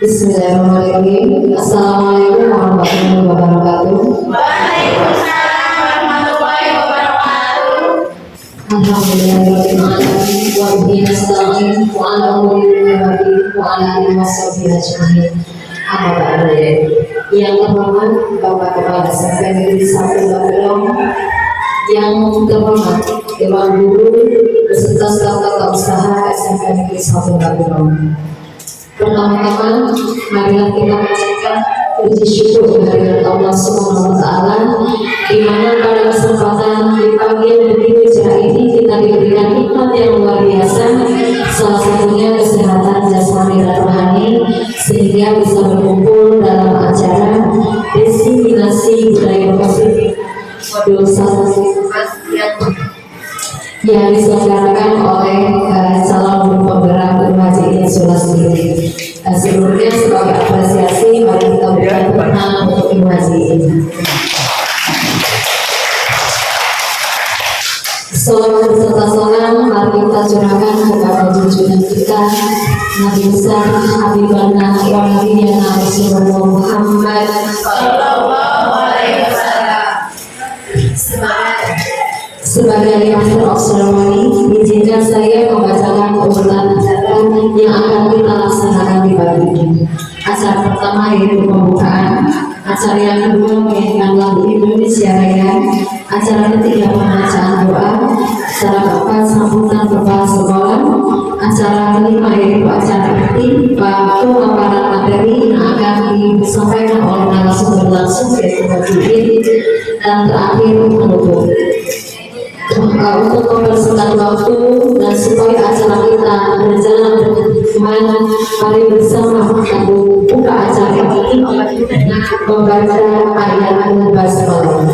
Bismillahirrahmanirrahim. Assalamualaikum warahmatullahi wabarakatuh. Waalaikumsalam warahmatullahi wabarakatuh. Alhamdulillahirabbil alamin wa bihi nasta'in wa ala umuri wa ala alihi washabihi ajmain. Amma ba'du. Yang terhormat Bapak Kepala SMK Negeri 1 Bagelong, yang terhormat Dewan Guru beserta staf tata usaha SMK Negeri 1 Bagelong. Pertama-tama, marilah kita mengucapkan puji syukur kehadirat Allah Subhanahu wa Ta'ala, di mana pada kesempatan di pagi yang begitu cerah ini kita diberikan nikmat yang luar biasa, salah satunya kesehatan jasmani dan rohani, sehingga bisa berkumpul dalam acara diseminasi budaya positif modul 1 yang diselenggarakan oleh calon guru penggerak Guru Haji Insula sendiri. Sebelumnya sebagai apresiasi, mari kita berikan tepuk tangan untuk Guru Haji ini. Salawat beserta salam mari kita curahkan kepada junjungan kita Nabi besar Habibana wa Nabiyana Rasulullah Muhammad Sallallahu alaihi wasallam. Sebagai master of ceremony, izinkan saya membacakan urutan acara yang akan kita laksanakan di pagi ini. Acara pertama yaitu pembukaan, acara yang kedua menyanyikan lagu Indonesia Raya, acara ketiga pembacaan doa, acara keempat sambutan kepala sekolah, acara kelima yaitu acara inti pemaparan materi yang akan disampaikan oleh narasumber langsung yaitu Pak Judin, dan terakhir penutup. Untuk mempersingkat waktu dan supaya acara kita berjalan dengan mari bersama kita buka acara ini dengan membaca ayat al-basmalah.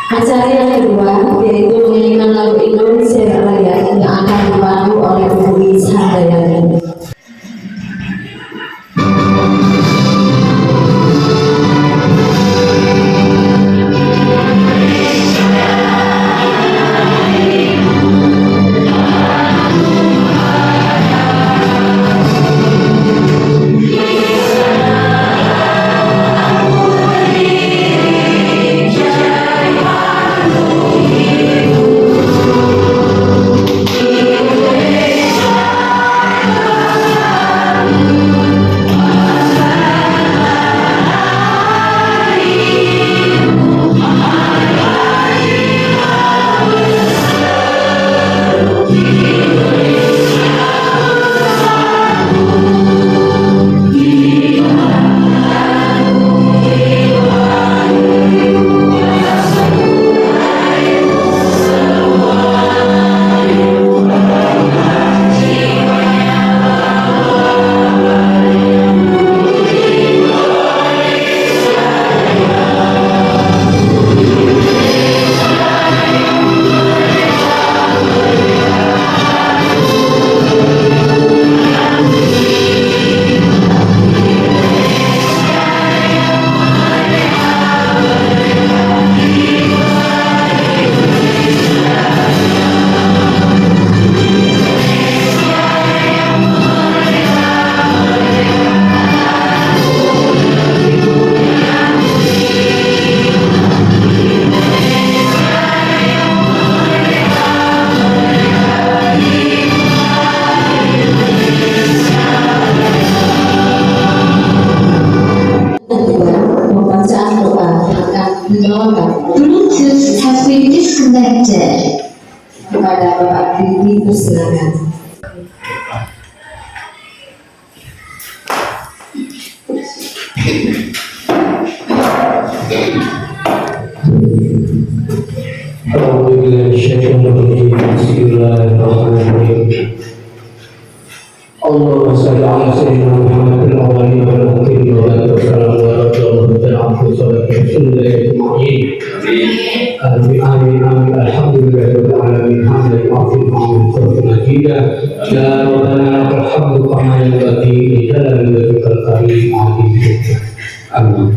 Acara yang kedua yaitu menyanyikan lagu Indonesia Raya yang akan dipandu oleh Bu Handayani. Bluetooth has been disconnected. Kepada Bapak Didi, persilakan. Bismillahirrahmanirrahim. Allahumma shalli ala sayyidina Muhammadin wa ala alihi wa sahbihi wa sallam wa amin amin alhamdulillahirabbil alamin hamdan wa'afin majida ya rabbana lakal hamdu kama yanbaghi li jalali wajhikal karim amin.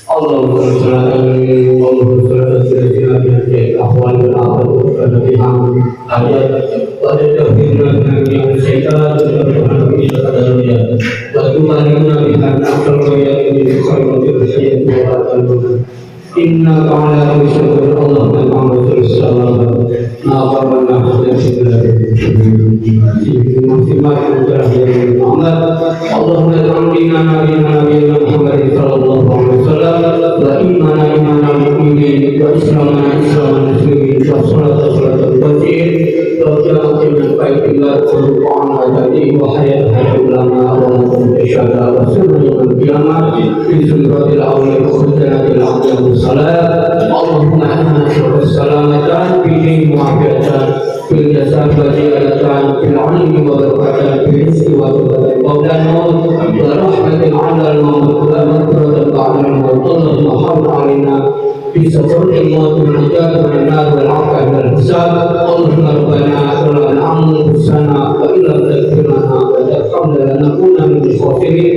اللهم صل على سيدنا في الأحوال والآخرة والتي هم حاجات وتدفعنا من الشيطان وتباركنا بها نحن وإياك بخير الحياة والآخرة إنك على كل شيء قدير اللهم محمد رسول الله ما قرنا نفسك اللهم اجعل ديننا دين نبينا محمد صلى الله عليه وسلم وإيماننا إيمان المؤمنين وإسلامنا إسلام المسلمين وصلاة صلاة الفجر وجاءت من بيت الله والقرآن وجدي وحياة العلماء ومن الشهداء وسر يوم القيامة في سورة الأولى وختنا بالعقل والصلاة اللهم إنا نسأل السلامة في الدين وعافية في الجسد وزيادة في العلم وبركة في الرزق وبركة قبل الموت ورحمة على الموت ومغفرة بعد الموت اللهم حافظ علينا في سفر الموت والنجاة من النار والعافية من الحساب اللهم ربنا ظلمنا أنفسنا وإن لم تغفر لنا وترحمنا لنكون من الخاسرين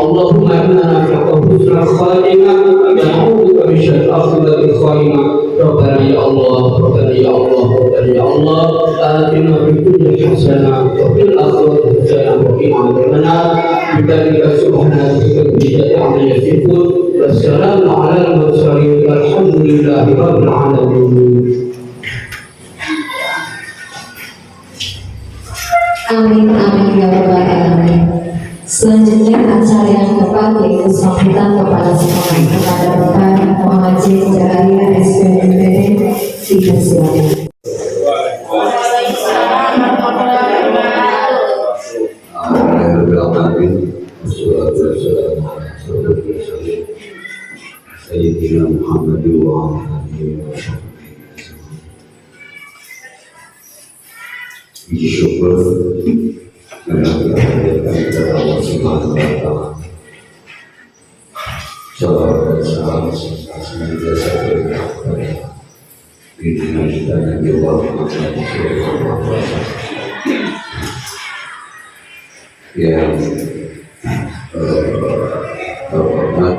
اللهم إنا نسألك حسن الخاتمة ونعوذ بك من شر العاقبة الخائمة ربنا يا الله ربنا يا الله ربنا يا الله آتنا في الدنيا حسنة وفي الآخرة حسنة وقنا عذاب النار بذلك سبحانك ربك عما يصفون والسلام على المرسلين والحمد لله رب العالمين. Amin, amin, ya Rabbal Alamin. Selanjutnya acara yang keempat yaitu sambutan kepada sekolah kepada Bapak Muhammad Jakaria SPMPT dipersilakan. Sayyidina Muhammad wa alihi wa sahbihi. Syukur karena kita hadirkan kepada Allah Subhanahu wa Ta'ala. Salam dan salam senantiasa tercurah kepada pimpinan kita Nabi Muhammad SAW yang terhormat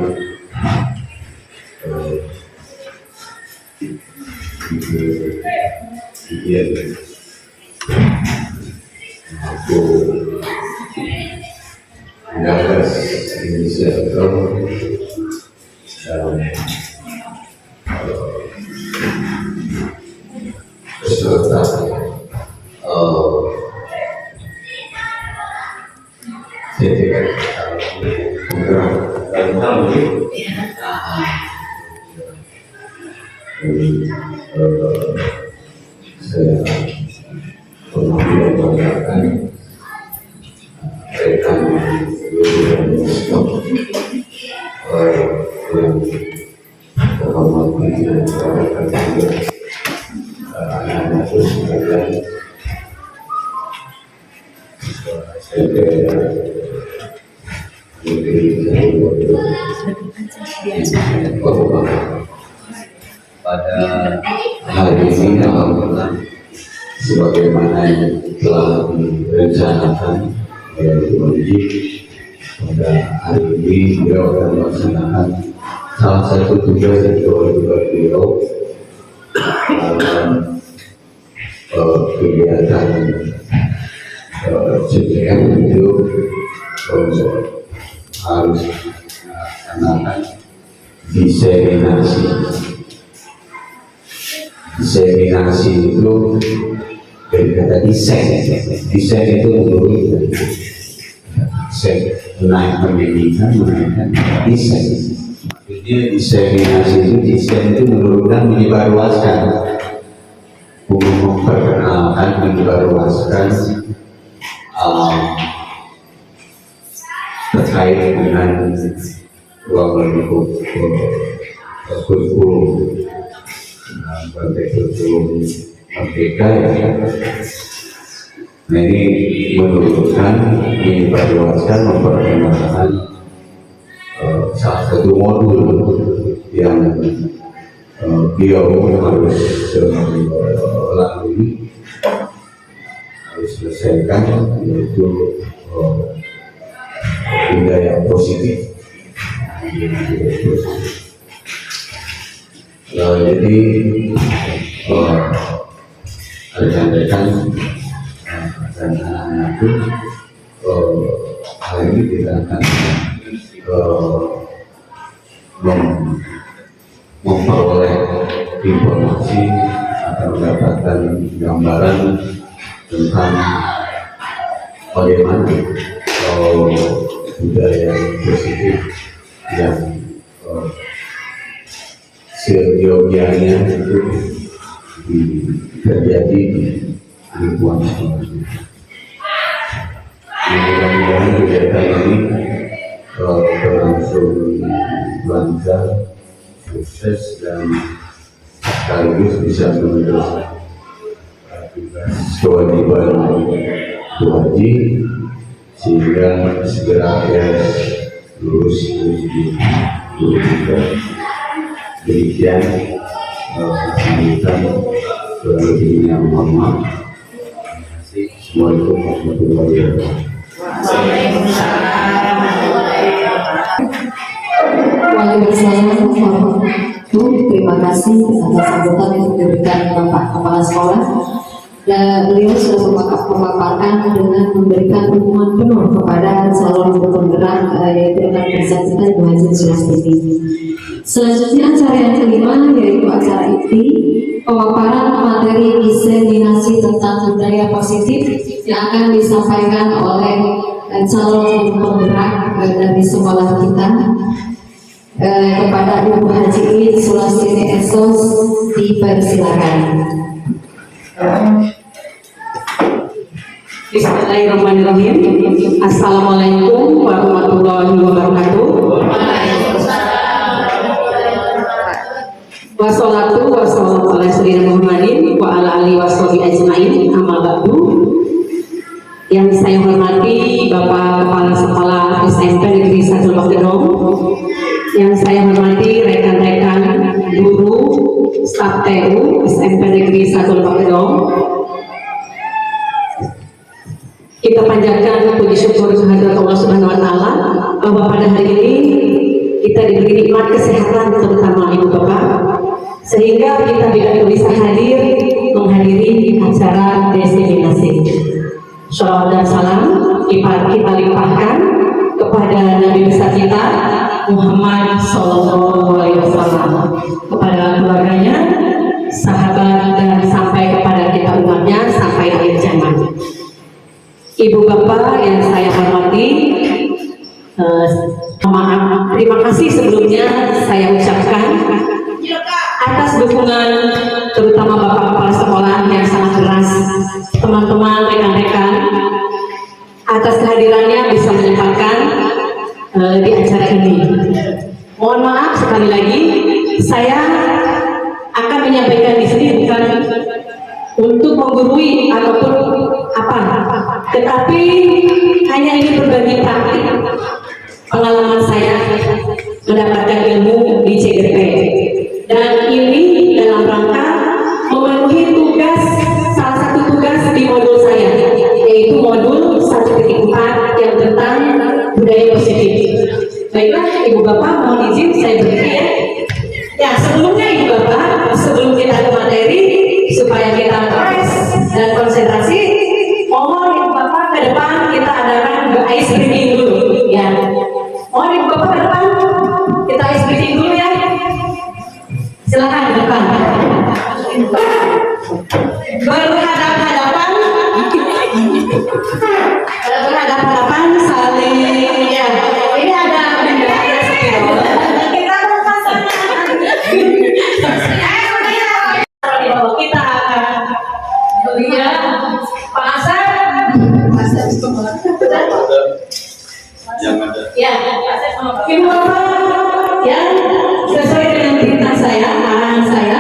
aku menggagas inisiatif dalam peserta sertifikat penggerak dan saya pernah membanggakan rekan yang terhormat pimpinan dan juga anak-anak sekalian. Saya pada hari ini alhamdulillah sebagaimana yang telah direncanakan yaitu pada hari ini beliau akan melaksanakan salah satu tugas yang dilakukan beliau dalam kegiatan CPM itu harus melaksanakan diseminasi. Diseminasi itu dari kata desain itu menurut menaik pendidikan, menaikkan desain. Jadi diseminasi itu menurunkan, menyebarluaskan, memperkenalkan, menyebarluaskan terkait dengan ruang lingkup kurikulum kurikulum merdeka ya. Nah ini menurunkan, menyebarluaskan, memperkenalkan salah satu modul yang beliau harus lalui, harus selesaikan, yaitu budaya positif. Jadi rekan-rekan dan anak-anakku, hari ini kita akan memperoleh informasi atau mendapatkan gambaran tentang bagaimana budaya positif yang seyogianya itu terjadi di lingkungan sekolah. Mudah-mudahan kegiatan ini berlangsung lancar, sukses, dan sekaligus bisa meneruskan kewajiban Bu Haji sehingga segera lulus ujian. Demikian kita lebihnya mohon maaf. Assalamualaikum warahmatullahi wabarakatuh. Waalaikumsalam warahmatullahi wabarakatuh. Terima kasih atas sambutan yang diberikan Bapak Kepala Sekolah. Dan beliau sudah memaparkan dengan memberikan dukungan penuh kepada calon guru penggerak yaitu rekan kerja kita Ibu Haji Sulastini. Selanjutnya acara yang kelima yaitu acara inti pemaparan materi diseminasi tentang budaya positif yang akan disampaikan oleh calon guru penggerak dari sekolah kita kepada Ibu Haji Sulastini Esos. Dipersilakan. Bismillahirrahmanirrahim. Assalamualaikum warahmatullahi wabarakatuh. Wassalatu wassalamu ala sayyidina Muhammadin wa ala alihi washabihi ajmain. Amma ba'du. Yang saya hormati Bapak Kepala Sekolah SMP Negeri 1 Lebak Gedong, yang saya hormati rekan-rekan guru staf TU SMP Negeri 1 Lebak Gedong, kita panjatkan puji syukur kehadirat Allah Subhanahu wa Ta'ala bahwa pada hari ini kita diberi nikmat kesehatan, terutama Ibu Bapak, sehingga kita bisa hadir menghadiri acara diseminasi. Shalawat dan salam kita limpahkan kepada Nabi besar kita Muhammad Sallallahu Alaihi Wasallam, kepada keluarganya, sahabat, dan sampai kepada kita umatnya sampai akhir zaman. Ibu Bapak yang saya hormati, terima kasih sebelumnya saya ucapkan atas dukungan terutama Bapak Kepala Sekolah yang sangat keras, teman-teman, rekan-rekan, atas kehadirannya bisa menyempatkan di acara ini. Mohon maaf sekali lagi, saya akan menyampaikan di sini bukan untuk menggurui ataupun apa, tetapi hanya ingin berbagi praktik pengalaman saya mendapatkan ilmu di CGP, dan ini dalam rangka memenuhi tugas, salah satu tugas di modul saya, yaitu modul 1.4 yang tentang budaya positif. Baiklah Ibu Bapak, mohon izin saya berdiri ya. Ya, sebelumnya Ibu Bapak, sebelum kita ke materi, supaya kita fokus dan konsentrasi, mohon Ibu Bapak ke depan kita adakan ice breathing dulu ya. Mohon Ibu Bapak ke depan kita ice breathing dulu ya. Silakan ke depan. Berhadap-hadapan, berhadap-hadapan saling ya. Ini ada benda spidol. Kita kita akan melihat Pak Hasan Yang ada. ya, Ibu Bapak ya, sesuai dengan perintah saya, arahan saya,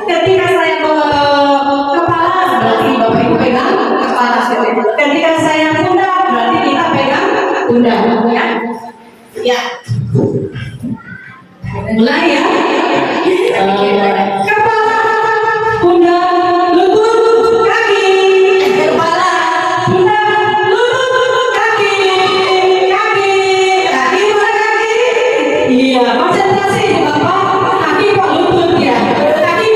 ketika saya kepala berarti Bapak Ibu pegang kepala, ketika saya pundak berarti kita pegang pundak ya. Ya, mulai ya. Kepala, pundak, lutut, kaki, kepala, pundak, lutut, kaki, kaki, kaki, mana kaki? Iya, konsentrasi Bapak, kaki kok lutut ya, kaki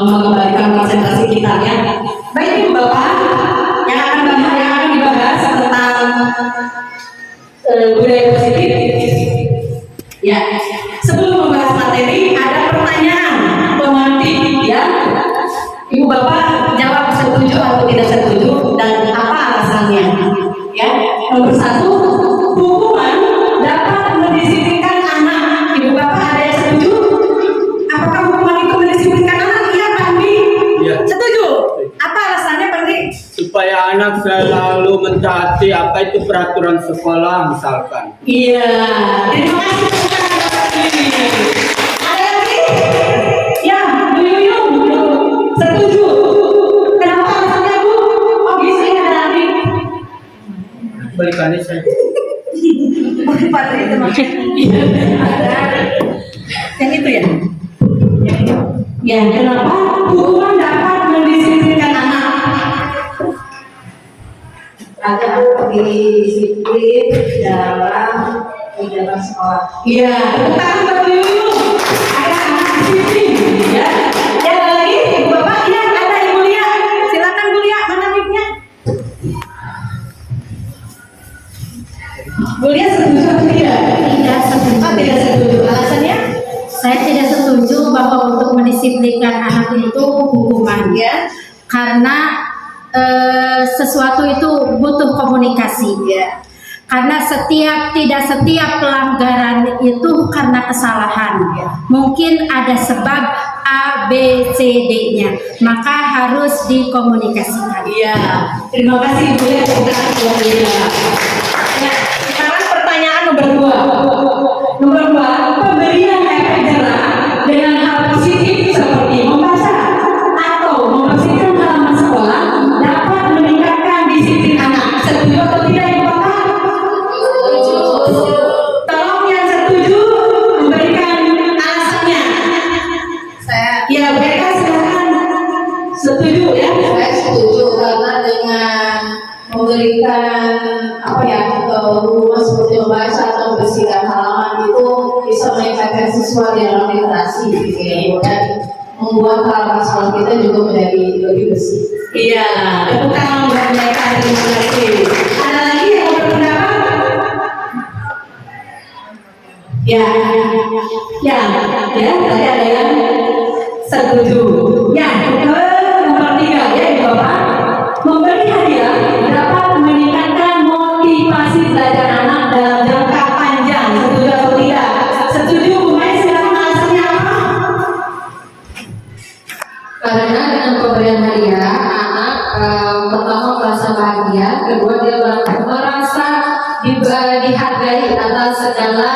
mengembalikan konsentrasi kita ya. Baik Ibu Bapak, yang akan dibahas tentang budaya positif. Ya, sebelum membahas materi ada pertanyaan pemantik ya. Ibu Bapak jawab setuju atau tidak setuju dan apa alasannya? Ya, nomor 1, hukuman dapat mendisiplinkan anak. Ibu Bapak ada yang setuju? Apakah hukuman itu mendisiplinkan anak? Iya, Pak Andi. Iya. Setuju. Apa alasannya, Pak Andi? Supaya anak selalu mentaati apa itu peraturan sekolah misalkan. Iya. Terima kasih Pak Andi. Ada lagi? Ya, Bu Yuyung. Setuju. Kenapa alasannya, Bu? Oh, bisa ya, ada lagi. Balikannya saya. Pak Andi itu maksudnya. Yang itu ya? Ya, kenapa hukuman dapat mendisiplinkan anak? Agar disiplin dalam kegiatan sekolah. Iya, tepuk tangan buat Bu Yuyung. Ada anak disiplin, ya. Ada lagi, Ibu Bapak, ya, ada Ibu Lia. Silakan Bu Lia, mana mic-nya? Bu Lia setuju atau tidak? Tidak setuju. Oh, tidak setuju. Alasannya? Saya tidak setuju bahwa untuk mendisiplinkan anak itu hukuman Ya. karena sesuatu itu butuh komunikasi ya. Karena tidak setiap pelanggaran itu karena kesalahan ya. Mungkin ada sebab A, B, C, D-nya. Maka harus dikomunikasikan. Iya. Terima kasih Bu Lia. Tepuk tangan buat Bu Lia. Ya, sekarang pertanyaan nomor 2. Nomor 2, pemberian efek jerah dengan hal positif seperti membaca atau membersihkan halaman sekolah dapat meningkatkan disiplin anak. Setuju atau tidak, Ibu Bapak? Tolong yang setuju memberikan alasannya. Ya, mereka silakan. Setuju ya? Saya setuju karena dengan memberikan hukuman seperti membaca atau membersihkan halaman itu bisa meningkatkan siswa di dalam literasi dan membuat halaman sekolah kita juga menjadi lebih bersih. Iya, tepuk tangan buat mereka. Terima kasih. Ada lagi yang mau berpendapat? Ya, tadi ada yang setuju. Ya, nomor 3 ya, Ibu Bapak. Memberi hadiah dapat meningkatkan motivasi belajar anak dalam jangka panjang. Setuju atau tidak? Setuju, Bu Mai, silakan alasannya apa? Karena dengan pemberian hadiah, anak pertama merasa bahagia, kedua dia merasa dihargai atas segala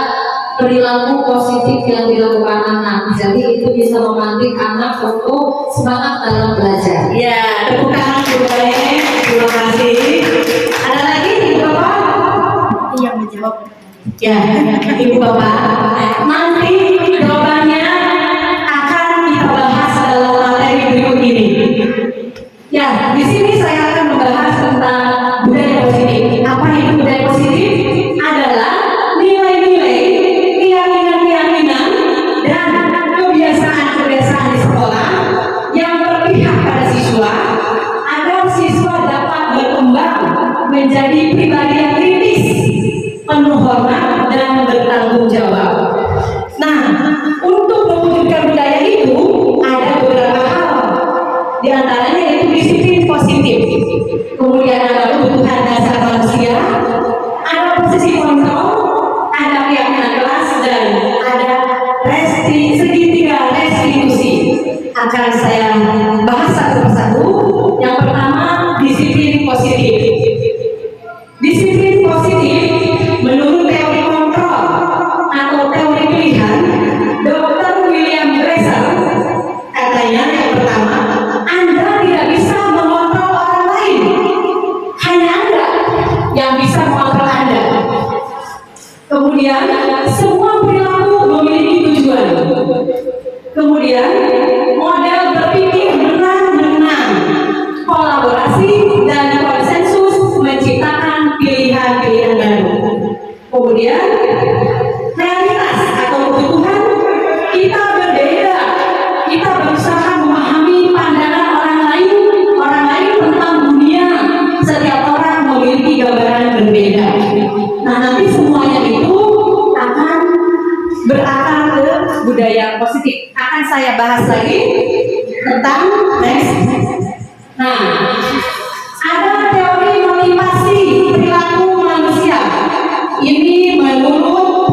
perilaku positif yang dilakukan anak. Jadi itu bisa memantik anak untuk semangat dalam belajar. Ya, tepuk tangan Bu Mai. Terima kasih. Ada lagi Ibu Bapak? Yang menjawab. Ya, Ibu Bapak. Nanti jawabannya akan kita bahas dalam materi berikut ini. Ya, di sini saya akan membahas tentang budaya positif. Apa itu budaya positif? Adalah nilai-nilai, keyakinan-keyakinan, dan kebiasaan-kebiasaan di sekolah yang berpihak pada siswa agar siswa dapat berkembang menjadi pribadi yang kritis, penuh hormat, dan bertanggung jawab. Nah, untuk mewujudkan budaya itu ada beberapa hal. Di antaranya yaitu disiplin positif. Kemudian ada kebutuhan dasar manusia, ada posisi kontrol, ada keyakinan kelas, dan ada segitiga restitusi. Akan saya bahas satu persatu. Yang pertama, disiplin positif. Disiplin positif menurut teori kontrol atau teori pilihan Dr. William Bresser katanya yang pertama, Anda tidak bisa mengontrol orang lain, hanya Anda yang bisa mengontrol Anda. Kemudian semua perilaku memiliki tujuan. Kemudian model berpikir benang-benang, kolaborasi dan konsensus menciptakan pilihan-pilihan baru. Kemudian realitas atau kebutuhan kita berbeda, kita berusaha saya bahas lagi tentang next. Nah, ada teori motivasi perilaku manusia. Ini menurut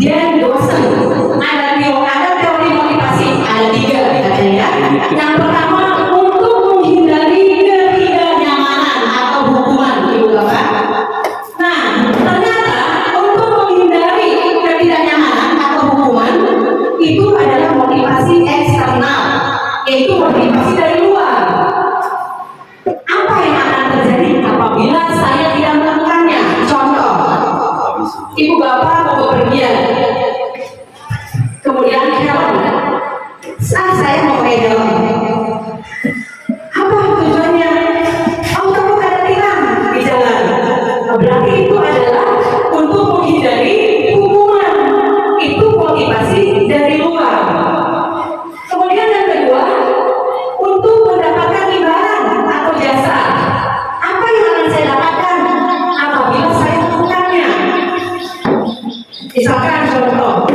Dan Dawson. Ada teori motivasi, ada 3 katanya. Yang pertama, untuk menghindari ketidaknyamanan atau hukuman, Ibu Bapak. Nah, ternyata untuk menghindari ketidaknyamanan atau hukuman itu adalah motivasi eksternal, yaitu motivasi dari luar. Apa yang akan terjadi apabila saya tidak melakukannya? Contoh, ibu bapak mau bepergian, kemudian helm, saya mau pakai helm. Apa tujuannya? Oh, kamu ada tilang di jalan. Berarti itu adalah untuk menghindari hukuman. Itu motivasi dari luar. Kemudian yang kedua, untuk mendapatkan imbalan atau jasa. Apa yang akan saya dapatkan apabila saya melakukannya? Misalkan contoh,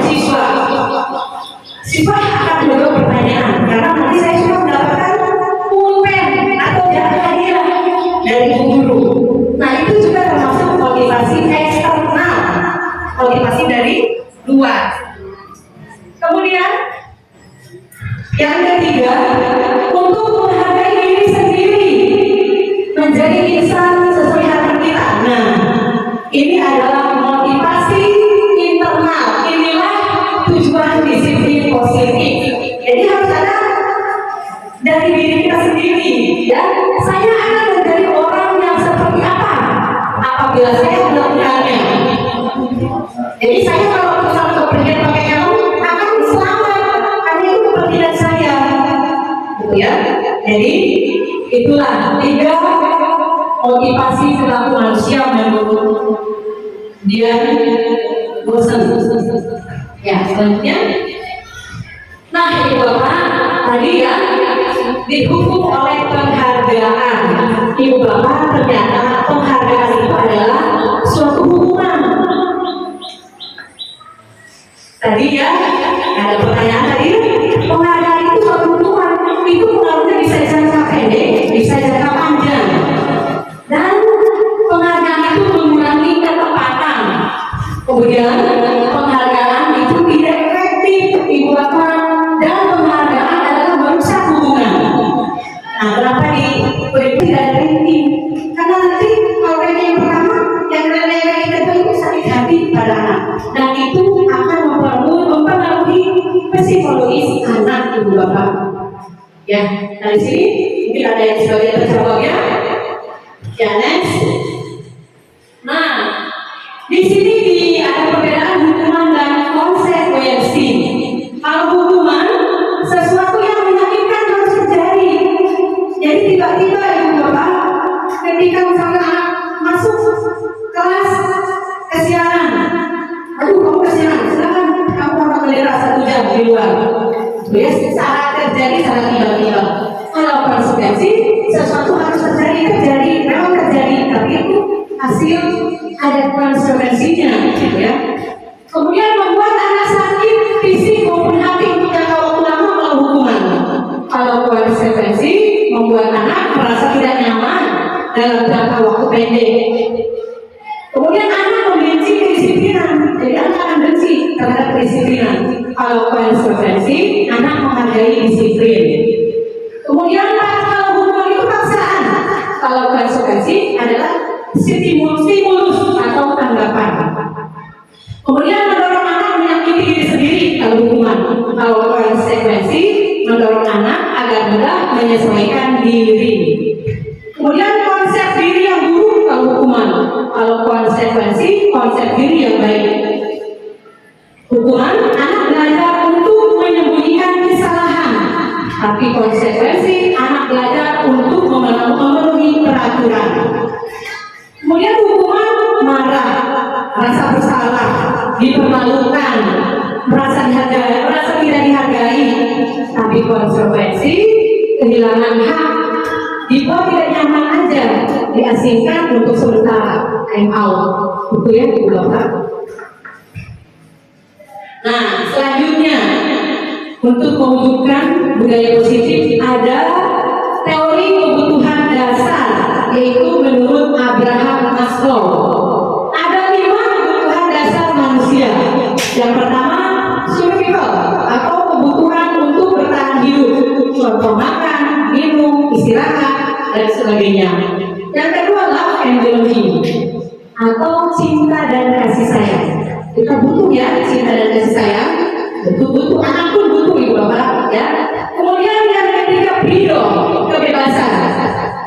siswa akan menjawab pertanyaan karena nanti saya sudah mendapatkan pulpen atau hadiah dari guru. Nah, itu juga termasuk motivasi eksternal, motivasi dari luar. Kemudian yang ketiga, untuk menghargai diri sendiri, menjadi insan sesuai harapan kita. Nah, ini adalah motivasi internal. Inilah tujuan disiplin positif. Jadi harus ada dari diri kita sendiri, ya. Saya akan menjadi orang yang seperti apa apabila saya melakukannya. Jadi saya kalau misalnya bepergian pakai helm akan selamat karena itu kepentingan saya, gitu ya. Jadi itulah 3 motivasi perilaku manusia menurut Dan Dawson. Ya, selanjutnya. Nah, Ibu Bapak tadi ya dihukum oleh penghargaan. Ibu Bapak, ternyata penghargaan itu adalah suatu hukuman. Tadi ya ada pertanyaan tadi, penghargaan itu suatu hukuman. Itu pengaruhnya bisa jangka pendek, bisa jangka panjang. Dan penghargaan itu mengurangi ketepatan. Kemudian penghargaan itu tidak efektif, Ibu Bapak, dan penghargaan adalah merusak hubungan. Nah, kenapa diberi tidak ada ranking? Karena nanti kalau ranking yang pertama, yang ranking kedua itu sakit hati pada anak, dan itu akan mempengaruhi psikologis anak, Ibu Bapak. Ya, nah di sini mungkin ada yang sebagian terjawab ya. Ya, next. Nah, di sini ada perbedaan hukuman dan konsekuensi. Kalau hukuman, sesuatu yang menyakitkan harus terjadi. Jadi tiba-tiba Ibu Bapak, ketika misalkan anak masuk kelas kesianan, aduh kamu kesianan, silakan kamu akan melirah 1 jam di luar. Ya, saat terjadi sangat tiba-tiba. Kalau konsekuensi, sesuatu harus terjadi, memang terjadi, tapi itu hasil ada konsekuensinya, gitu ya. Kemudian membuat anak sakit fisik maupun hati untuk jangka waktu lama kalau hukuman. Kalau konsekuensi membuat anak merasa tidak nyaman dalam jangka waktu pendek. Kemudian anak membenci kedisiplinan, jadi anak akan benci terhadap kedisiplinan. Kalau konsekuensi, anak menghargai disiplin. Kemudian kalau hukuman itu paksaan, kalau konsekuensi adalah stimulus atau tanggapan. Kemudian mendorong anak menyakiti diri sendiri kalau hukuman. Kalau konsekuensi mendorong anak agar mudah menyesuaikan diri. Kemudian konsep diri yang buruk kalau hukuman. Kalau konsekuensi konsep diri yang baik. Hukuman anak belajar untuk menyembunyikan kesalahan, tapi konsekuensi anak belajar untuk memenuhi peraturan. Kemudian hukuman marah, rasa bersalah, dipermalukan, merasa tidak dihargai, tapi konsekuensi kehilangan hak, dibuat tidak nyaman aja, diasingkan untuk sementara, time out. Itu ya Ibu Bapak. Nah, selanjutnya untuk mewujudkan budaya positif ada teori kebutuhan dasar, yaitu menurut Abraham Maslow. Ada 5 kebutuhan dasar manusia. Yang pertama, survival atau kebutuhan untuk bertahan hidup, contoh makan, minum, istirahat, dan sebagainya. Yang kedua, love and belonging atau cinta dan kasih sayang. Kita butuh ya cinta dan kasih sayang, butuh, anak pun butuh ibu bapak ya. Kemudian yang ketiga, freedom, kebebasan.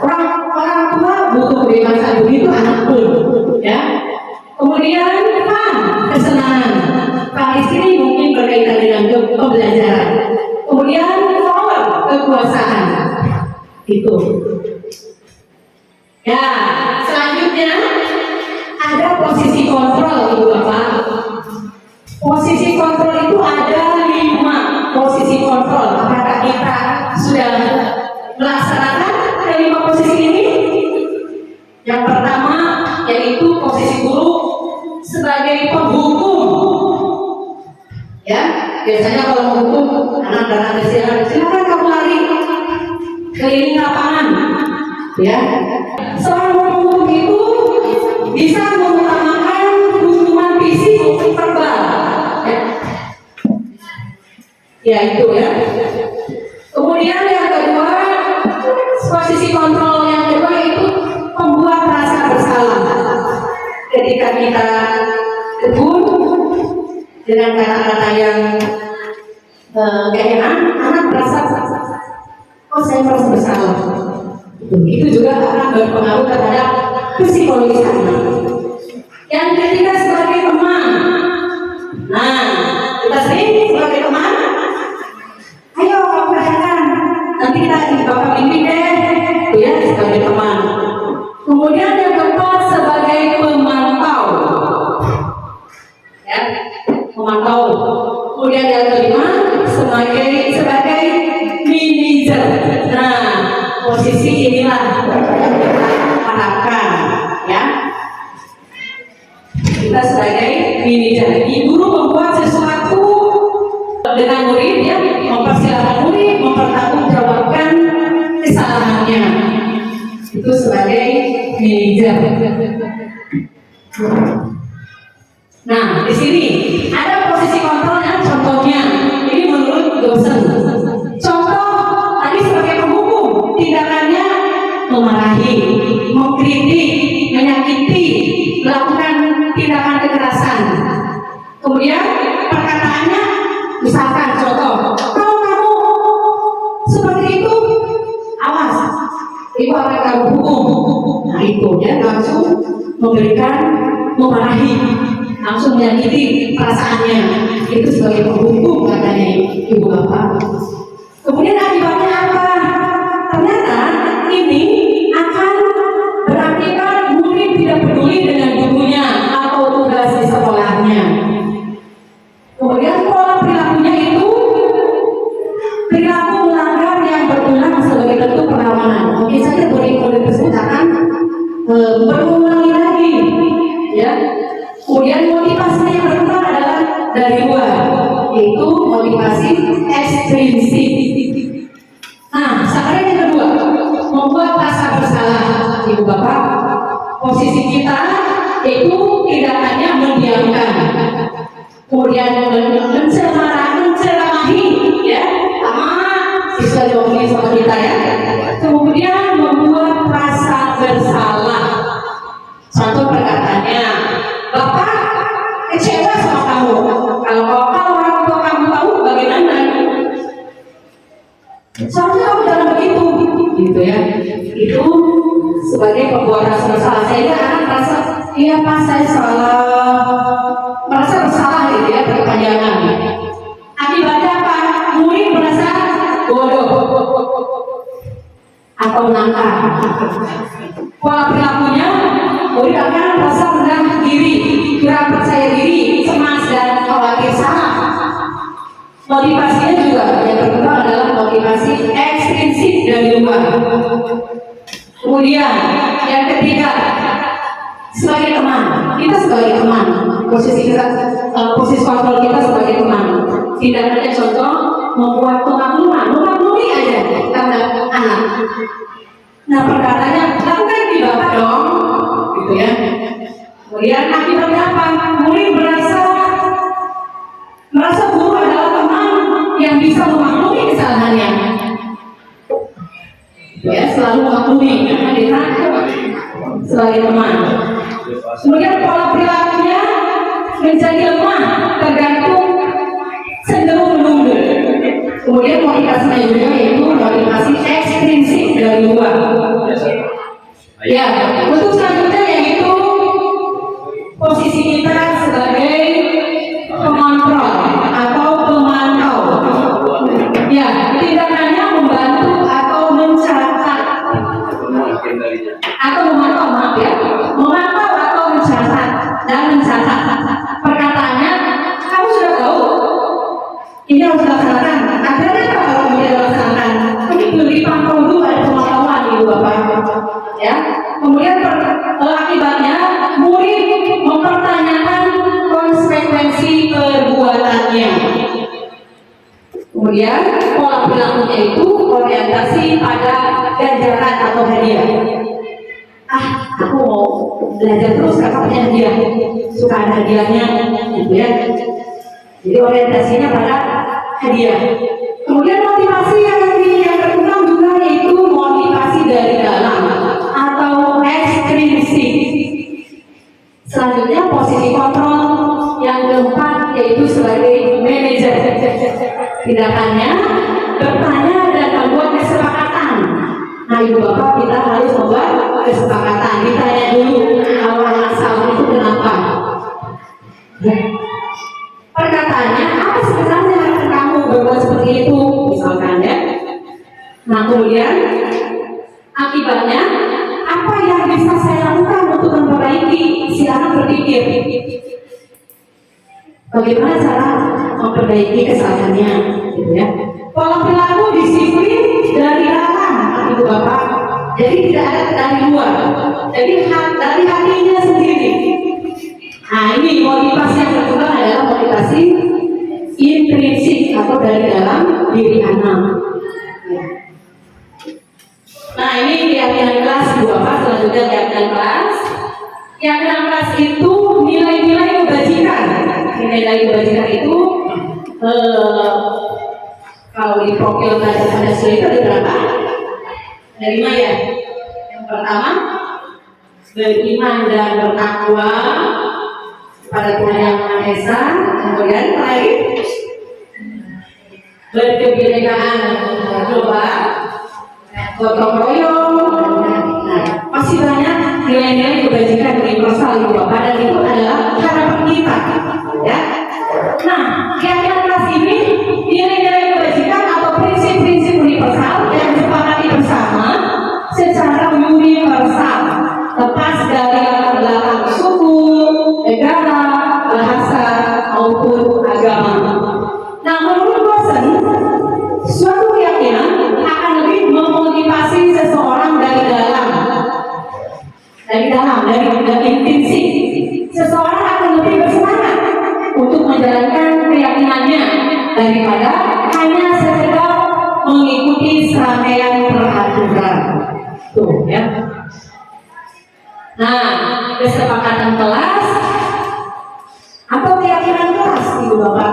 Orang tua butuh kebebasan, begitu anak pun ya. Kemudian fun, kesenangan. Fun istri mungkin berkaitan dengan pembelajaran. Kemudian power, kekuasaan. Itu. Ya, selanjutnya ada posisi kontrol ibu bapak. Posisi kontrol itu ada 5 posisi kontrol. Apakah kita sudah melaksanakan ke-5 posisi ini? Yang pertama yaitu posisi guru sebagai penghukum. Ya, biasanya kalau menghukum anak-anak kecil, silakan kamu lari keliling lapangan. Ya, seorang penghukum itu bisa mengutamakan hukuman fisik maupun verbal. Ya itu ya. Kemudian yang kedua, posisi kontrol yang kedua itu membuat rasa bersalah. Ketika kita tegur dengan kata-kata yang gak enak, anak merasa, oh saya merasa bersalah. Itu juga akan berpengaruh terhadap psikologis anak. Yang ketiga sebagai teman. Nah, kita sering sebagai teman. Ayo kamu kerjakan. Nanti kita bapak bimbing deh. Itu ya sebagai teman. Kemudian yang keempat sebagai pemantau. Ya, pemantau. Kemudian yang kelima sebagai manajer. Nah, posisi inilah harapkan ya. Kita sebagai manajer, guru membuat sesuatu dengan murid ya, mempersilahkan murid mempertanggungjawabkan kesalahannya. Itu sebagai manajer. Nah, di sini ada posisi kontrolnya. Contohnya, ini menurut dosen. Contoh tadi sebagai penghukum, tindakannya memarahi, mengkritik, menyakiti, melakukan tindakan kekerasan. Kemudian perkataannya, misalkan contoh, kalau kamu seperti itu, awas, ibu akan kamu hukum. Nah itu ya, langsung memberikan, memarahi, langsung menyakiti perasaannya. Itu sebagai penghukum katanya ibu bapak. Kemudian akibatnya apa? Ternyata ini akan berakibat murid tidak peduli dengan gurunya atau tugas di sekolahnya. Kemudian pola perilakunya itu perilaku melanggar yang berulang sebagai bentuk perlawanan. Mungkin saja murid-murid tersebut akan berulangi lagi, ya. Kemudian motivasinya yang berkembang adalah dari luar, yaitu motivasi ekstrinsik. Nah, sekarang yang kedua, membuat rasa bersalah. Ibu bapak, posisi kita itu tindakannya mendiamkan, kemudian menceramahi, ya, sama siswa yang sama kita ya. Kemudian membuat rasa bersalah. Contoh perkataannya, Bapak kecewa sama kamu. Kalau orang tua kamu tahu bagaimana? Soalnya kamu jangan begitu, gitu ya. Itu sebagai pembuat rasa bersalah. Sehingga anak merasa, iya Pak saya salah, merasa bersalah gitu ya, berkepanjangan. Akibatnya apa? Murid merasa bodoh atau nakal. Pola perilakunya, murid akan merasa rendah diri, kurang percaya diri, cemas dan khawatir salah. Motivasinya juga yang berkembang adalah motivasi ekstrinsik dari luar. Kemudian yang ketiga, sebagai teman, kita sebagai teman posisi kontrol kita sebagai teman. Tidak ada contoh membuat memaklumi aja karena anak. Nah perkaranya lakukan di bapak dong, gitu ya. Kemudian akibatnya apa? Murid merasa guru adalah teman yang bisa memaklumi kesalahannya. Ya, selalu memaklumi karena dia sebagai teman. Kemudian pola perilakunya menjadi lemah, tergantung cenderung menunggu. Kemudian motivasinya juga yaitu motivasi ekstrinsik dari luar. Ya, untuk selanjutnya yaitu posisi kita sebagai pengontrol atau pemantau. Ya, tindakannya membantu atau mencatat atau memantau, maaf ya, memantau atau mencatat dan mencatat. Perkataannya, kamu sudah tahu ini harus dilaksanakan. Akhirnya kalau kemudian dilaksanakan, ini perlu dipantau dulu, ada pemantauan ibu bapak. Ya, kemudian akibatnya murid mempertanyakan konsekuensi perbuatannya. Kemudian pola perilakunya itu orientasi pada ganjaran atau hadiah. Aku mau belajar terus karena punya hadiah, suka ada hadiahnya, gitu ya. Jadi orientasinya pada hadiah. Kemudian motivasi yang berkembang juga yaitu motivasi dari dalam atau ekstrinsik. Selanjutnya posisi kontrol yang keempat yaitu sebagai manajer. Tindakannya bertanya dan membuat kesepakatan. Nah ibu bapak kita harus membuat kesepakatan. Ditanya dulu awal asal itu kenapa. Perkataannya apa sebenarnya kamu berbuat seperti itu misalkan ya. Nah kemudian akibatnya apa yang bisa saya lakukan untuk memperbaiki? Silakan berpikir bagaimana cara memperbaiki kesalahannya, gitu ya. Pola perilaku disiplin dari dalam, ibu bapak. Jadi tidak ada dari luar. Jadi dari hatinya sendiri. Nah ini motivasi yang berkembang adalah motivasi intrinsik atau dari dalam diri anak. Nah ini keyakinan kelas ibu bapak. Selanjutnya keyakinan kelas. Keyakinan kelas itu nilai-nilai kebajikan. Nilai-nilai kebajikan itu kalau di profil Pancasila itu ada berapa? Ada 5 ya. Yang pertama beriman dan bertakwa pada Tuhan Yang Maha Esa. Kemudian terakhir berkebinekaan global, gotong royong. Nah, masih banyak nilai-nilai kebajikan universal ibu bapak dan itu adalah harapan kita. Ya. Nah, keyakinan kelas ini nilai-nilai kebajikan atau prinsip-prinsip universal yang disepakati bersama secara universal, lepas dari latar belakang suku, negara, bahasa maupun agama. Nah, menurut Rosen, suatu keyakinan akan lebih memotivasi seseorang dari intrinsik. Seseorang akan lebih bersemangat untuk menjalankan keyakinannya daripada hanya sekedar mengikuti serangkaian peraturan. Tuh ya. Nah, kesepakatan kelas atau keyakinan kelas ibu bapak.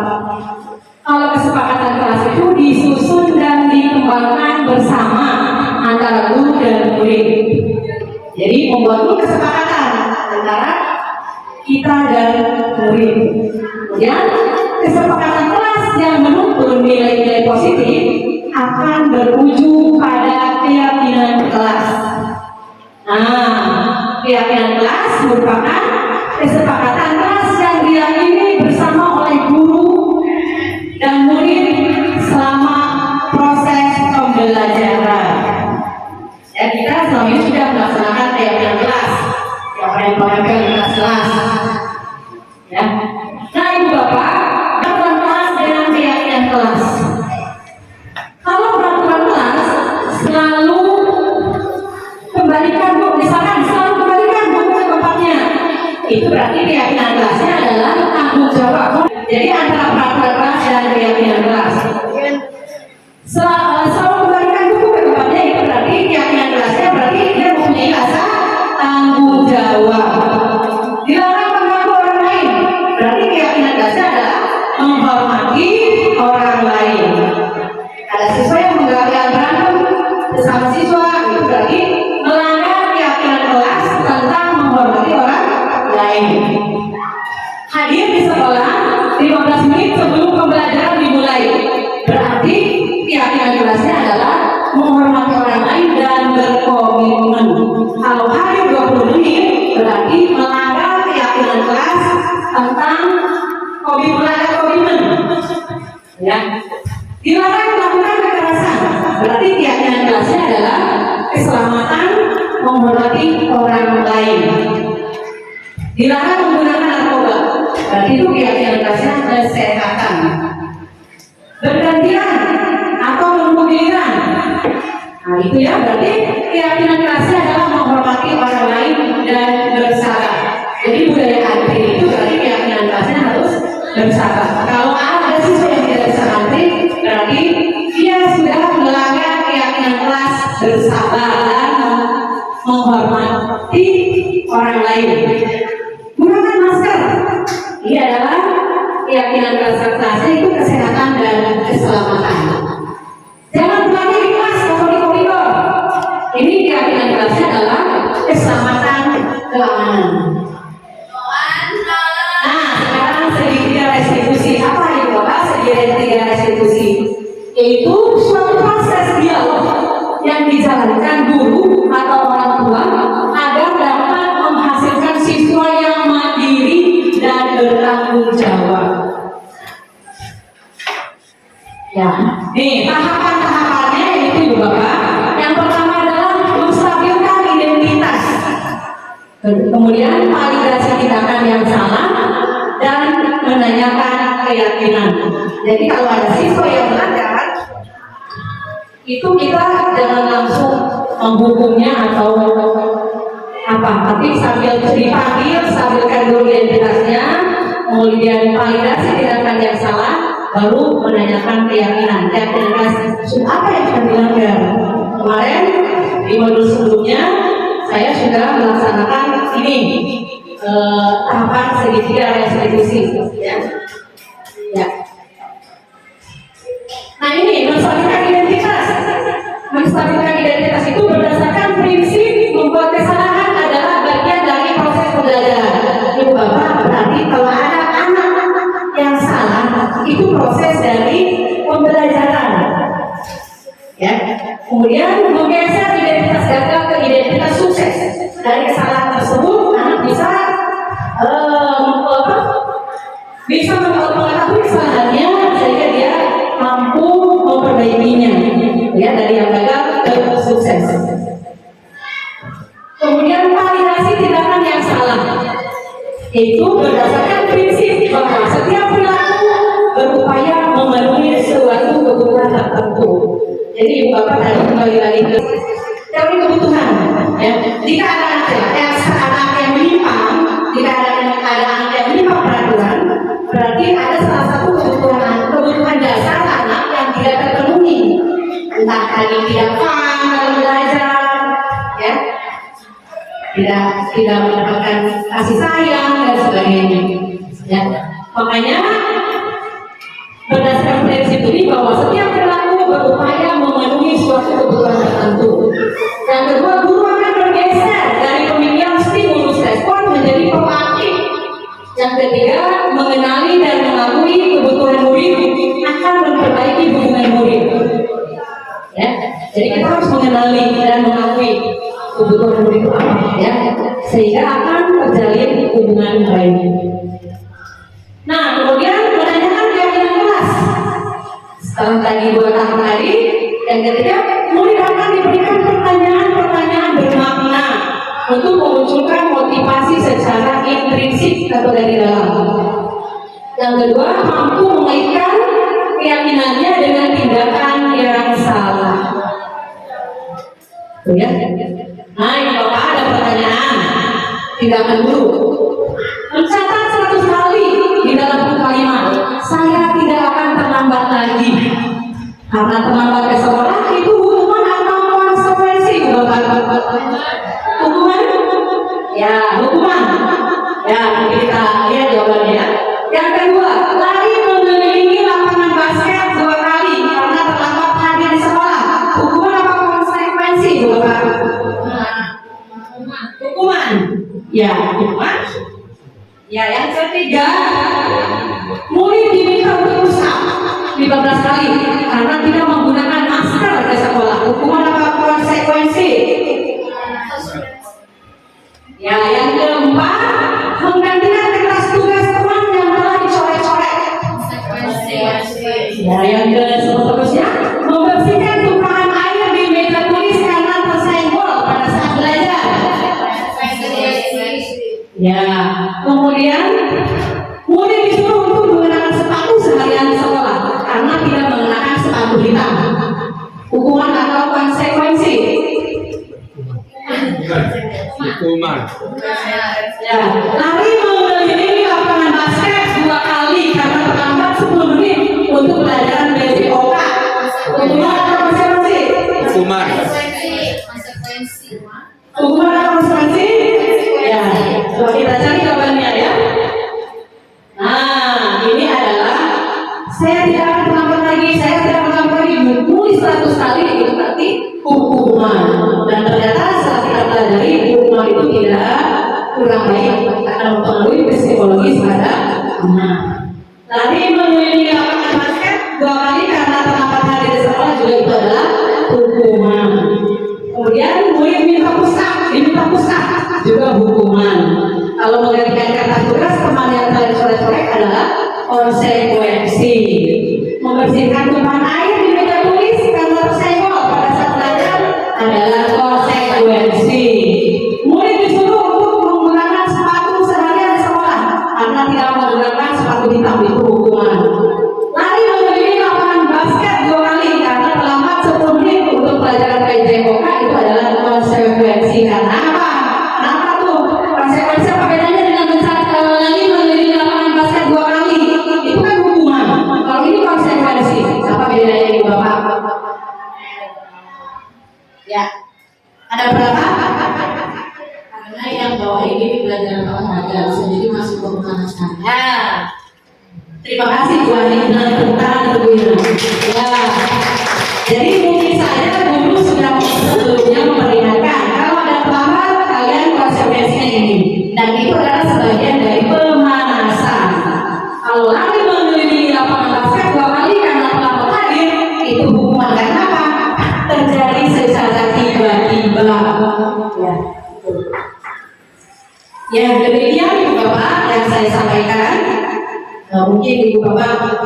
Kalau kesepakatan kelas itu disusun dan dikembangkan bersama antara guru dan murid. Jadi membuat kesepakatan antara kita dan murid. Kemudian kesepakatan kelas yang menuntun nilai-nilai positif akan berujung pada keyakinan kelas. Nah, keyakinan kelas merupakan kesepakatan kelas yang diyakini bersama oleh guru dan murid selama proses pembelajaran. Ya, kita selama ini sudah melaksanakan keyakinan kelas, yang menempel di kelas. Ya, nah ibu bapak, peraturan kelas dengan keyakinan kelas. Kalau peraturan kelas selalu kembalikan bu, misalkan selalu kembalikan bu ke tempatnya. itu berarti keyakinan kelasnya adalah tanggung jawab. Jadi antara peraturan kelas dan keyakinan kelas. Selalu memberikan buku ke tempatnya itu berarti keyakinan kelasnya berarti dia mempunyai rasa tanggung jawab. Dilarang mengganggu orang lain, berarti keyakinan kelasnya adalah menghormati orang lain. Ada siswa yang berantem bersama siswa, itu berarti melanggar keyakinan kelas tentang menghormati orang lain. Hadir di sekolah 15 menit sebelum pembelajaran dimulai, berarti keyakinan kelasnya adalah menghormati orang lain dan berkomitmen. Kalau hadir 20 menit, berarti melanggar keyakinan kelas tentang komitmen. Ya. Dilarang melakukan kekerasan, berarti keyakinan kelasnya adalah keselamatan, menghormati orang lain. Dilarang menggunakan narkoba, berarti itu keyakinan kelasnya kesehatan. Bergantian atau menunggu giliran, nah itu ya berarti keyakinan kelasnya adalah menghormati orang lain dan bersabar. Jadi budaya antri itu berarti keyakinan kelasnya harus bersabar. Kalau ada siswa yang tidak bisa antri, berarti dia sudah melanggar keyakinan kelas bersabar dan menghormati orang lain. Gunakan masker, ini adalah keyakinan kelasnya itu kesehatan dan keselamatan. Jangan berlari di kelas atau di koridor, ini keyakinan kelasnya adalah keselamatan, keamanan. Nah, sekarang segitiga restitusi. Apa itu Bapak? Segitiga restitusi yaitu suatu proses dialog yang dijalankan guru atau orang tua agar dapat menghasilkan siswa yang mandiri dan bertanggung jawab. Ya, nih tahapan-tahapannya itu Ibu Bapak. Yang pertama adalah menstabilkan identitas. Kemudian validasi tindakan yang salah dan menanyakan keyakinan. Jadi kalau ada siswa yang melanggar, itu kita jangan langsung menghukumnya atau apa, tapi sambil dipanggil, stabilkan dulu identitasnya, kemudian validasi tindakan yang salah, baru menanyakan keyakinan. Apa yang sudah dilanggar? Kemarin di modul sebelumnya saya sudah melaksanakan ini tahapan segitiga restitusi. Ya. Nah ini menstabilkan identitas. Menstabilkan identitas itu berdasarkan prinsip membuat kesalahan adalah bagian dari proses pembelajaran. Ibu Bapak, berarti kalau ada anak yang salah, itu proses dari pembelajaran. Ya. Kemudian menggeser identitas gagal ke identitas sukses. Dari kesalahan tersebut, anak bisa mengetahui kesalahannya sehingga dia mampu memperbaikinya, ya, dari yang gagal ke sukses. Kemudian validasi tindakan yang salah, yaitu berdasarkan prinsip bahwa setiap perilaku berupaya memenuhi suatu kebutuhan tertentu. Jadi Ibu Bapak tadi kembali lagi ke teori kebutuhan. Ya. Jika ada anak yang menyimpang, jika ada anak yang menyimpang peraturan, berarti ada salah satu kebutuhan dasar anak yang tidak terpenuhi. Entah tadi tidak paham dalam belajar, ya, tidak mendapatkan kasih sayang dan sebagainya. Ya. Makanya berdasarkan prinsip ini bahwa setiap perilaku berupaya memenuhi suatu kebutuhan tertentu. Yang kedua, guru akan bergeser dari pemikiran stimulus respon menjadi proaktif. Yang ketiga, mengenali dan mengakui kebutuhan murid akan memperbaiki hubungan murid. Ya, jadi kita harus mengenali dan mengakui kebutuhan murid itu apa, ya, sehingga akan terjalin hubungan baik. Nah, kemudian menanyakan keyakinan kelas. Setelah tadi 2 tahap tadi, yang ketiga, murid akan diberikan pertanyaan-pertanyaan bermakna untuk memunculkan motivasi secara intrinsik atau dari dalam. Yang kedua, mampu mengaitkan keyakinannya dengan tindakan yang salah. Tuh ya. Nah, ini Bapak ada pertanyaan. Tindakan dulu. lagi. Karena terlambat ke sekolah itu hukuman atau konsekuensi, Bapak? Hukuman? Ya, hukuman. Ya, nanti kita lihat jawabannya. Yang kedua, lari mengelilingi lapangan basket 2 kali karena terlambat hadir di sekolah. Hukuman apa konsekuensi, Bapak? Hukuman. Ya, hukuman. Ya, yang ketiga, murid diminta untuk usap 15 kali karena tidak menggunakan masker di sekolah. Hukuman apa konsekuensi? Ya, yang keempat, menggantikan kertas tugas teman yang telah dicoret-coret. Ya, yang seterusnya, membersihkan tumpahan air di meja tulis karena tersenggol pada saat belajar. Ya, kemudian murid disuruh untuk menggunakan sepatu seharian di sekolah karena tidak mengenakan sepatu hitam. Hukuman atau konsekuensi? Hukuman. Ya, lari mengelilingi lapangan basket 2 kali karena terlambat 10 menit untuk pelajaran BPOK. Hukuman atau konsekuensi? Hukuman. Hukuman atau konsekuensi? Ya, coba kita cari jawabannya ya. Nah, ini adalah saya tidak akan terlambat lagi, saya tidak akan terlambat lagi, menulis 100 kali itu berarti hukuman. Dan ternyata setelah kita pelajari hukuman itu tidak kurang baik akan mempengaruhi psikologis pada anak. Lari mengelilingi lapangan basket 2 kali karena terlambat hadir di sekolah juga itu adalah hukuman. Kemudian murid diminta pusat juga hukuman. Kalau menggantikan kertas tugas teman yang telah dicoret-coret adalah konsekuensi. Membersihkan tumpahan air di meja tulis karena tersenggol pada saat belajar adalah konsekuensi. Murid disuruh untuk menggunakan sepatu seharian di sekolah karena tidak menggunakan sepatu hitam itu hukuman. Lari mengelilingi lapangan basket 2 kali karena terlambat 10 menit untuk pelajaran PJOK itu adalah konsekuensi. Karena apa? Kenapa tuh? Konsekuensi apa bedanya dengan lari mengelilingi lapangan basket 2 kali? Itu kan hukuman. Kalau ini konsekuensi. Apa bedanya ini, Bapak? Ya. Ada berapa? Karena yang bawah ini di pelajaran olahraga bisa jadi masuk ke pemanasan. Ya. Terima kasih Bu Anita tentang Ibu. Ya. Jadi mungkin saja guru sudah sebelumnya memperingatkan kalau ada terlambat kalian konsekuensinya ini. Dan itu adalah sebagian dari pemanasan. Kalau lari mengelilingi lapangan basket 2 kali karena terlambat hadir, itu hukuman. Karena apa? Terjadi secara tiba-tiba. Ya. Ya, demikian Ibu Bapak yang saya sampaikan. Mungkin Ibu Bapak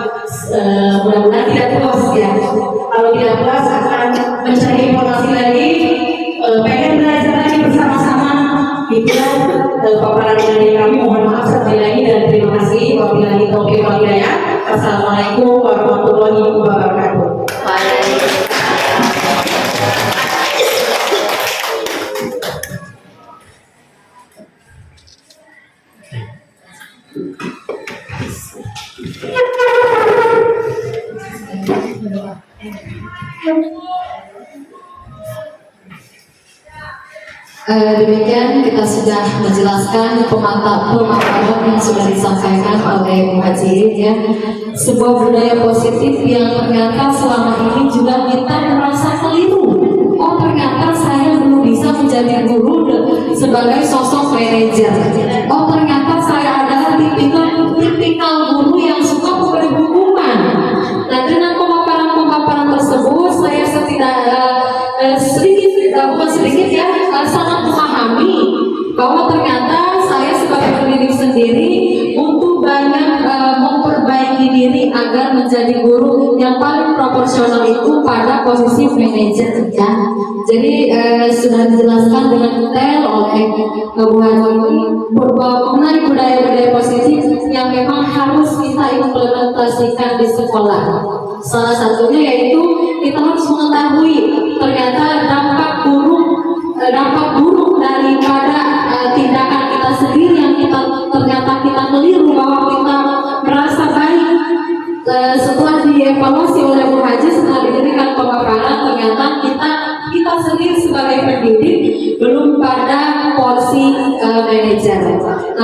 mudah-mudahan tidak puas ya. Kalau tidak puas akan mencari informasi lagi, pengen belajar lagi bersama-sama. Itulah paparan dari kami. Mohon maaf sekali lagi dan terima kasih. Wabillahi taufiq wal hidayah. Wassalamualaikum warahmatullahi wabarakatuh. Demikian kita sudah menjelaskan pemaparan yang sudah disampaikan oleh Bu Haji ya. Sebuah budaya positif yang ternyata selama ini juga kita merasa keliru. Oh ternyata saya belum bisa menjadi guru sebagai sosok manajer. Oh ternyata saya adalah tipikal guru yang suka memberi hukuman. Nah dengan pemaparan tersebut saya sangat memahami bahwa ternyata saya sebagai pendidik sendiri untuk banyak memperbaiki diri agar menjadi guru yang paling proporsional itu pada posisi manajer ya. Jadi sudah dijelaskan dengan detail oleh Bu Haji mengenai budaya-budaya positif yang memang harus kita implementasikan di sekolah. Salah satunya yaitu kita harus mengetahui ternyata dampak buruk daripada tindakan kita sendiri yang ternyata kita keliru bahwa kita merasa baik setelah dievaluasi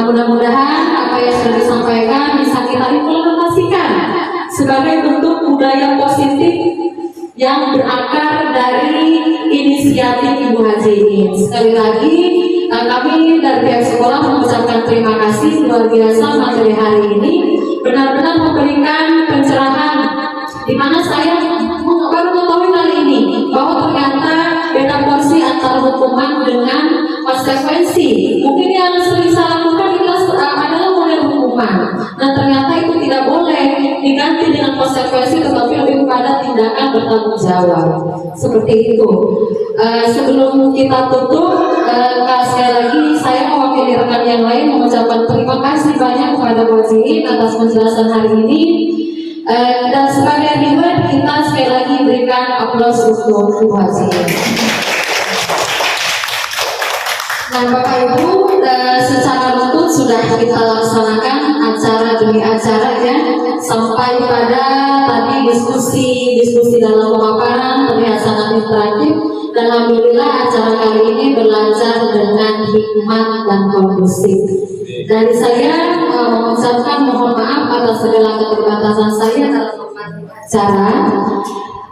Nah, mudah-mudahan apa yang sudah disampaikan bisa kita implementasikan sebagai bentuk budaya positif yang berakar dari inisiatif Ibu Haji ini. Sekali lagi, kami dari pihak sekolah mengucapkan terima kasih luar biasa materi hari ini, benar-benar memberikan pencerahan di mana saya baru mengetahui kali ini bahwa ternyata beda porsi antara hukuman dengan konsekuensi. Mungkin yang sering saya lakukan adalah model hukuman, dan ternyata itu tidak boleh diganti dengan konsekuensi, tetapi lebih kepada tindakan bertanggung jawab. Seperti itu. Sebelum kita tutup, sekali lagi saya mewakili rekan yang lain mengucapkan terima kasih banyak kepada Wajib atas penjelasan hari ini. Dan sebagai reward kita sekali lagi berikan aplaus untuk Ibu Haji. Nah, Bapak Ibu, secara runtut sudah kita laksanakan acara demi acara ya, sampai pada tadi diskusi dalam pemaparan terlihat sangat interaktif, dan alhamdulillah acara kali ini berlancar dengan hikmat dan kondusif. Dari saya mengucapkan mohon maaf atas segala keterbatasan saya dalam acara.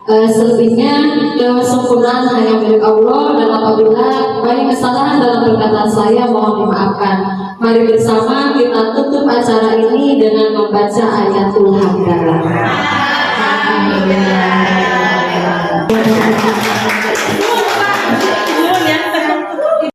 Selebihnya kesempurnaan hanya milik Allah, dan apabila banyak kesalahan dalam perkataan saya mohon dimaafkan. Mari bersama kita tutup acara ini dengan membaca ayatul hamdalah.